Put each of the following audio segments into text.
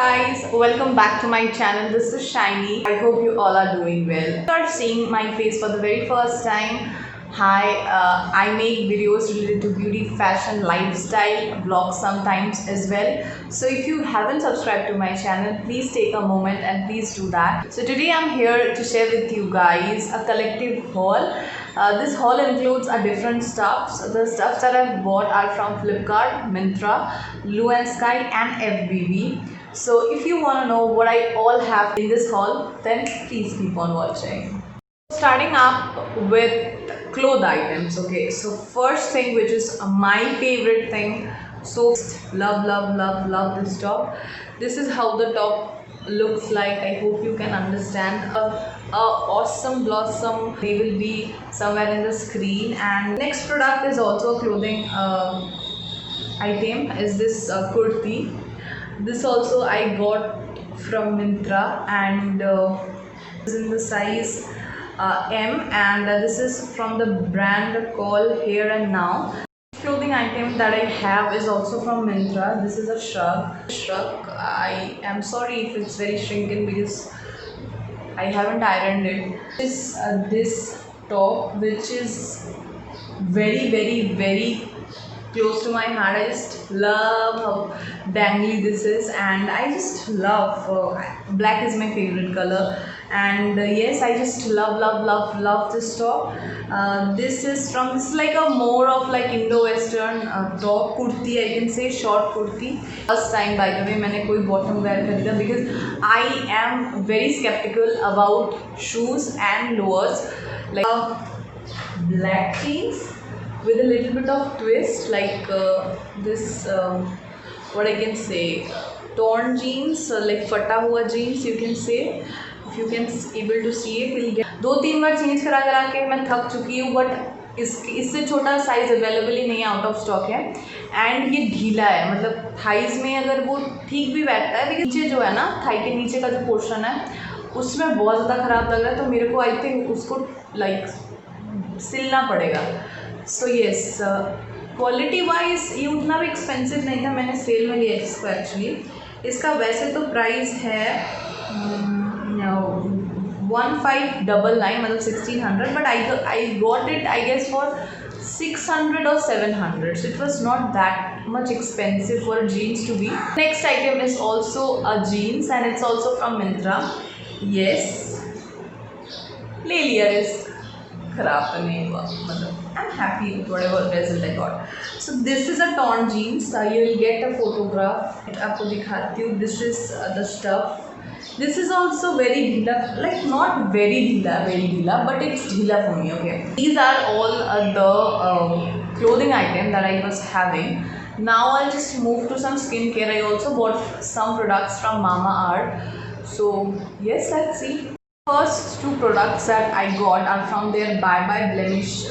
Guys, welcome back to my channel. This is Shiny. I hope you all are doing well. If you are seeing my face for the very first time, hi, I make videos related to beauty, fashion, lifestyle, vlogs sometimes as well. So if you haven't subscribed to my channel, please take a moment and please do that. So today I'm here to share with you guys a collective haul. This haul includes a different stuffs. The stuffs that I've bought are from Flipkart, Myntra, Blue and Sky and FBB. So if you want to know what I all have in this haul, then please keep on watching. Starting up with clothes items. Okay, so first thing, which is my favorite thing, so love this top. This is how the top looks like. I hope you can understand. Awesome blossom, they will be somewhere in the screen. And next product is also a clothing item, is this kurti. This also I got from Myntra, and is in the size M, and this is from the brand called Here and Now. Clothing item that I have is also from Myntra. This is a shrug. I am sorry if it's very shrinking because I haven't ironed it. This top, which is very close to my heart. I just love how dangly this is, and I just love black is my favorite color. And yes, I just love this top. This is like a more of like Indo-Western top kurti, I can say, short kurti. First time, by the way, मैंने कोई bottom wear खरीदा because I am very skeptical about shoes and lowers, like black jeans with a little bit of twist, like this what I can say, torn jeans, like फटा हुआ jeans, you can say. If you can able to see it, you'll get. 2-3 bar change करा के मैं थक चुकी हूँ, but इससे छोटा साइज अवेलेबल ही नहीं है, आउट ऑफ स्टॉक है. एंड ये ढीला है, मतलब थाइज में अगर वो ठीक भी बैठता है, लेकिन नीचे जो है ना, थाई के नीचे का जो पोर्शन है उसमें बहुत ज़्यादा ख़राब लग रहा है. तो मेरे को आई थिंक उसको लाइक सिलना पड़ेगा. सो येस, क्वालिटी वाइज ये उतना भी एक्सपेंसिव नहीं था. मैंने सेल में लिया इसको एक्चुअली. इसका वैसे तो प्राइस है 1599, मतलब 1600, but I got it I guess for 600 or 700, so it was not that much expensive for jeans to be. Next item is also a jeans, and it's also from Myntra. Yes, ले लिया risk, खराब तो नहीं हुआ, मतलब I'm happy with whatever result I got. So this is a torn jeans. You will get a photograph. आपको दिखाती हूँ. This is the stuff. This is also very ढीला, like not very ढीला, but it's ढीला for me. Okay. These are all the clothing item that I was having. Now I'll just move to some skincare. I also bought some products from Mamaearth. So yes, let's see. First two products that I got are from their Bye Bye Blemish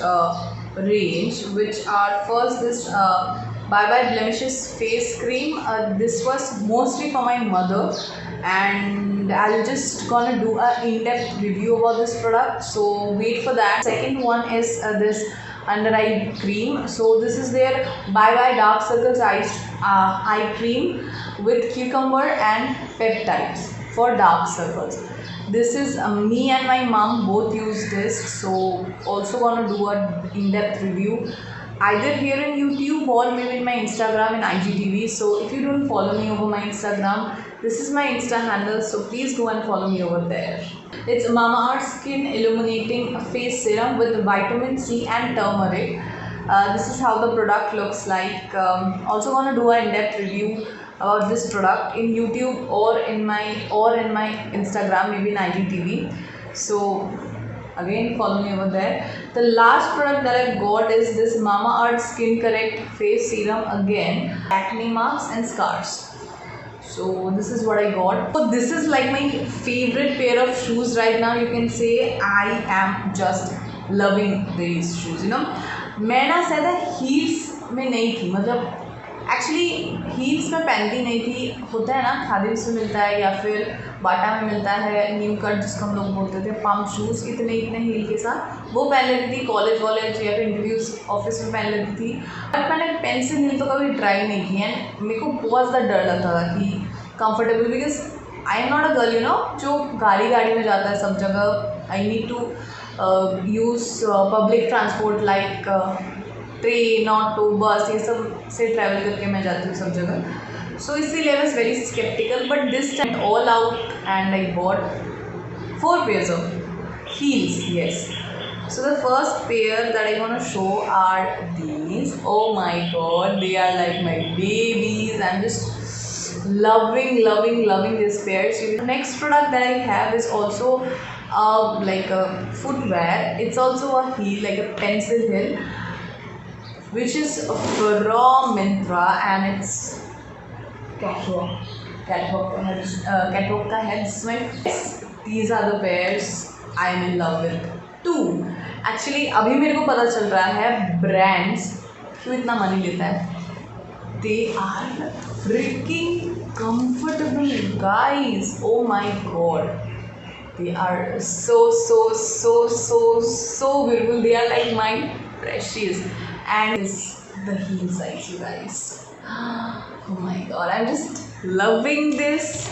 range, which are first this Bye Bye Blemishes face cream. This was mostly for my mother, and I'll just gonna do a in-depth review about this product, so wait for that. Second one is this under eye cream. So this is their Bye Bye Dark Circles eye cream with cucumber and peptides for dark circles. This is me and my mom both use this, so also gonna do a in-depth review either here in YouTube or maybe in my Instagram and IGTV. So if you don't follow me over my Instagram, this is my Insta handle, so please go and follow me over there. It's Mamaearth Skin Illuminating Face Serum with vitamin C and turmeric. This is how the product looks like. Also gonna do an in-depth review about this product in YouTube or in my Instagram, maybe in IGTV. So again, follow me over there. The last product that I got is this Mamaearth Skin Correct Face Serum, again acne marks and scars. So this is what I got. So this is like my favorite pair of shoes right now. You can say I am just loving these shoes. You know, मैं ना ज़्यादा heels में नहीं थी, मतलब actually heels में पहनती नहीं थी. होता है ना, खादिम्स में मिलता है या फिर बाटा में मिलता है न्यू कट, जिसको हम लोग बोलते थे, पम्प शूज़, इतने हील के साथ वो पहन लेती थी. कॉलेज या फिर इंटरव्यूज़ ऑफिस में पहन लेती थी. बट मैंने पेंसिल हील तो कभी ट्राई नहीं की, एंड मेरे को बहुत ज़्यादा डर लगता था कि comfortable because I am not a girl, you know, जो गाड़ी में जाता है सब जगह. I need to use public transport like train, auto, बस, ये सब से ट्रैवल करके मैं जाती हूँ सब जगह. So इसीलिए I was very skeptical, but this time all out and I bought 4 pairs of heels. Yes. So the first pair that I want to show are these. Oh my god, they are like my babies. I'm just loving this pair. So the next product that I have is also like a footwear. It's also a heel, like a pencil heel, which is from Myntra, and it's catwalk का है. This is my these are the pairs I'm in love with. 2 actually अभी मेरे को पता चल रहा है brands क्यों इतना मनी लेता है. They are freaking comfortable guys. Oh my god, they are so beautiful. They are like my precious. And is the heel size, you guys. Oh my god, I'm just loving this.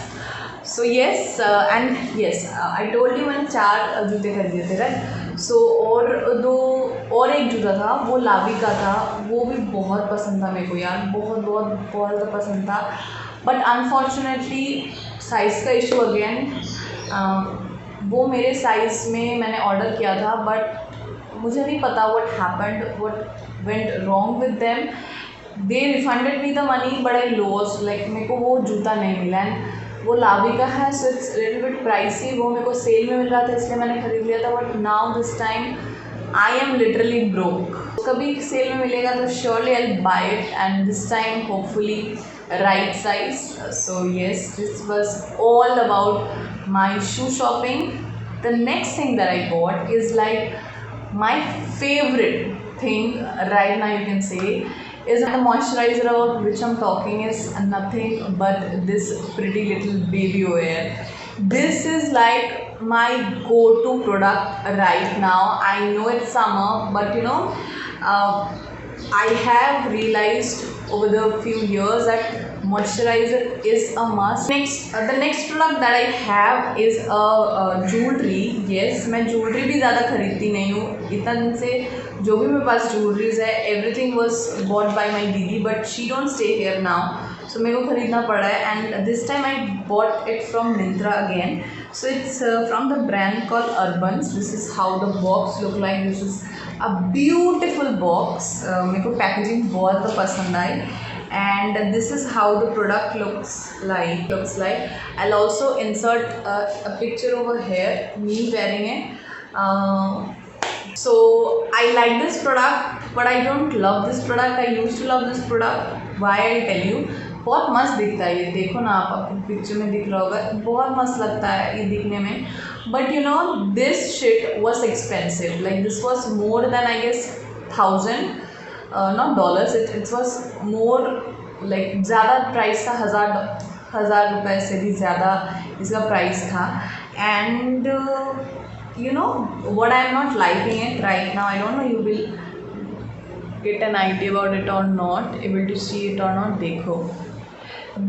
So yes, and yes, I told you मैंने 4 जूते खरीदे थे, right. सो और एक जूता था, वो लावी का था. वो भी बहुत पसंद था मेरे को यार, बहुत पसंद था. बट अनफॉर्चुनेटली साइज़ का इशू अगेन. वो मेरे साइज़ में मैंने ऑर्डर किया था, बट मुझे नहीं पता what went wrong with them. They refunded me the money but I lost. Like मेरे को वो जूता नहीं मिला. एंड वो लावी का है, so it's little bit pricey. वो मेरे को सेल में मिल रहा था इसलिए मैंने खरीद लिया था. But now this time I am literally broke. कभी सेल में मिलेगा तो surely I will buy it, and this time hopefully right size. So yes, this was all about my shoe shopping. The next thing that I got is like my favourite thing right now, you can say, is the moisturizer about which I'm talking is nothing but this pretty little baby oil. This is like my go-to product right now. I know it's summer, but you know, I have realized over the few years that moisturizer is a must. The next product that I have is a jewelry. Yes, मैं jewelry भी ज़्यादा खरीदती नहीं हूँ. इतना दिन से जो भी मेरे पास ज्वेलरीज है, everything was bought by my didi, but she don't stay here now. So मेरे को खरीदना पड़ा है. And this time I bought it from Myntra again. So it's from the brand call Urbans. This is how the box look like. This is a beautiful box. मेरे को packaging बहुत पसंद आई. And this is how the product looks like. I'll also insert a picture over here, me wearing it. So I like this product, but I don't love this product. I used to love this product. Why, I'll tell you. बहुत मस्त दिखता है ये. देखो ना, आपको picture में दिख रहा होगा, बहुत मस्त लगता है ये दिखने में. But you know, this shit was expensive. Like this was more than I guess 1000, not dollars. It was more like ज़्यादा प्राइस था. 1000 रुपये से भी ज़्यादा इसका प्राइस था. And you know what, I am not liking it right now. I don't know you will get an idea about it or not, able to see it or not. देखो,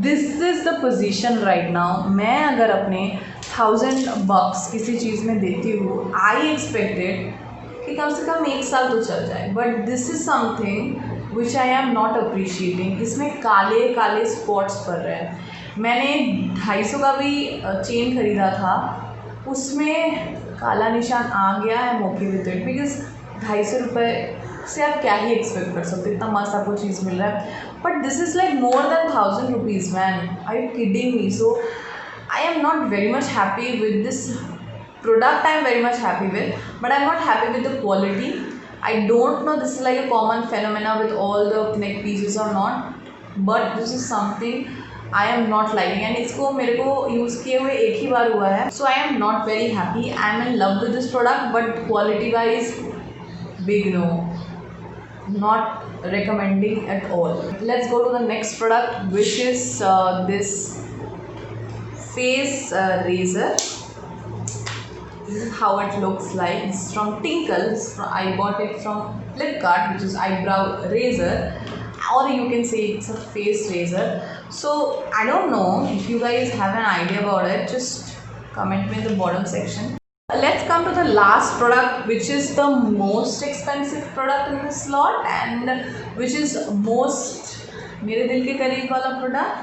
this is the position right now. मैं अगर अपने $1000 किसी चीज़ में देती हूँ, I expected कि कम से कम 1 साल तो चल जाए. But this is something which I am not appreciating. इसमें काले स्पॉट्स पड़ रहे हैं. मैंने 250 का भी चेन खरीदा था, उसमें काला निशान आ गया है. ओके विद इट, बिकॉज 250 रुपये से आप क्या ही एक्सपेक्ट कर सकते. इतना मस्त आपको चीज़ मिल रहा है. But this is like more than 1000 rupees, man. Are you kidding me? So I am not very much happy with this product. I am very much happy with, but I am not happy with the quality. I don't know this is like a common phenomena with all the neck pieces or not, but this is something I am not liking. And इसको मेरे को use किए हुए एक ही बार हुआ है. So I am not very happy. I am in love with this product, but quality wise, big no. Not recommending at all. Let's go to the next product, which is this face razor. This is how it looks like. It's from Tinkle. I bought it from Flipkart, which is eyebrow razor. or you can say it's a face razor. So I don't know if you guys have an idea about it, just comment me in the bottom section. Let's come to the last product, which is the most expensive product in this lot and which is most मेरे दिल के करीब वाला product,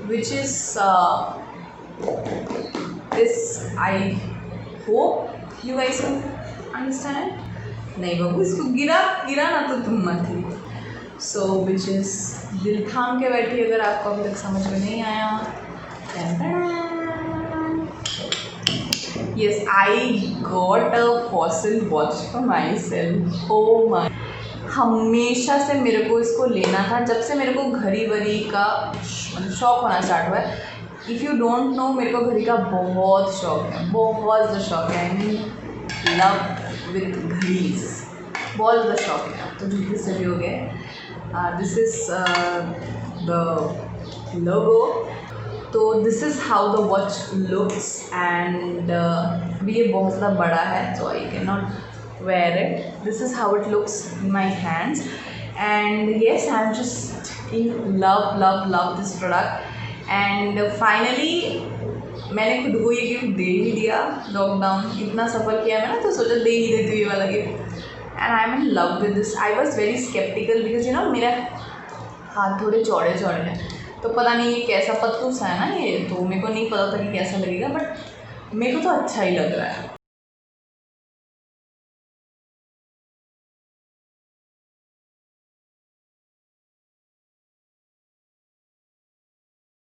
which is this. I hope you guys can understand. नहीं बाबू, इसको गिरा ना तो तुम मत ही. So which is, दिल थाम के बैठी अगर आपको अभी तक समझ में नहीं आया. Yes, I got a fossil watch for myself. Oh my. हमेशा से मेरे को इसको लेना था, जब से मेरे को घड़ी वड़ी का शौक होना स्टार्ट हुआ है. इफ़ यू डोंट नो, मेरे को घड़ी का बहुत शौक है, बहुत ज़्यादा शौक है. आई मीन लव विद घड़ीज, बहुत ज़्यादा शौक है. तो जूते से भी हो गए. This is the logo. तो this is how the watch looks and ये बहुत ज़्यादा बड़ा है, so I can not wear it. This is how it looks in my hands, and yes, I'm just in love this product. And finally मैंने खुद को ये gift दे ही दिया. लॉकडाउन इतना सफ़र किया मैंने, तो सोचा दे ही देती हूँ ये वाला gift. And I am in love with this. I was very sceptical because you know मेरा हाथ थोड़े चौड़े हैं, तो पता नहीं ये कैसा पत्तू सा है ना ये, तो मेरे को नहीं पता था कि कैसा लगेगा, बट मेरे को तो अच्छा ही लग रहा है.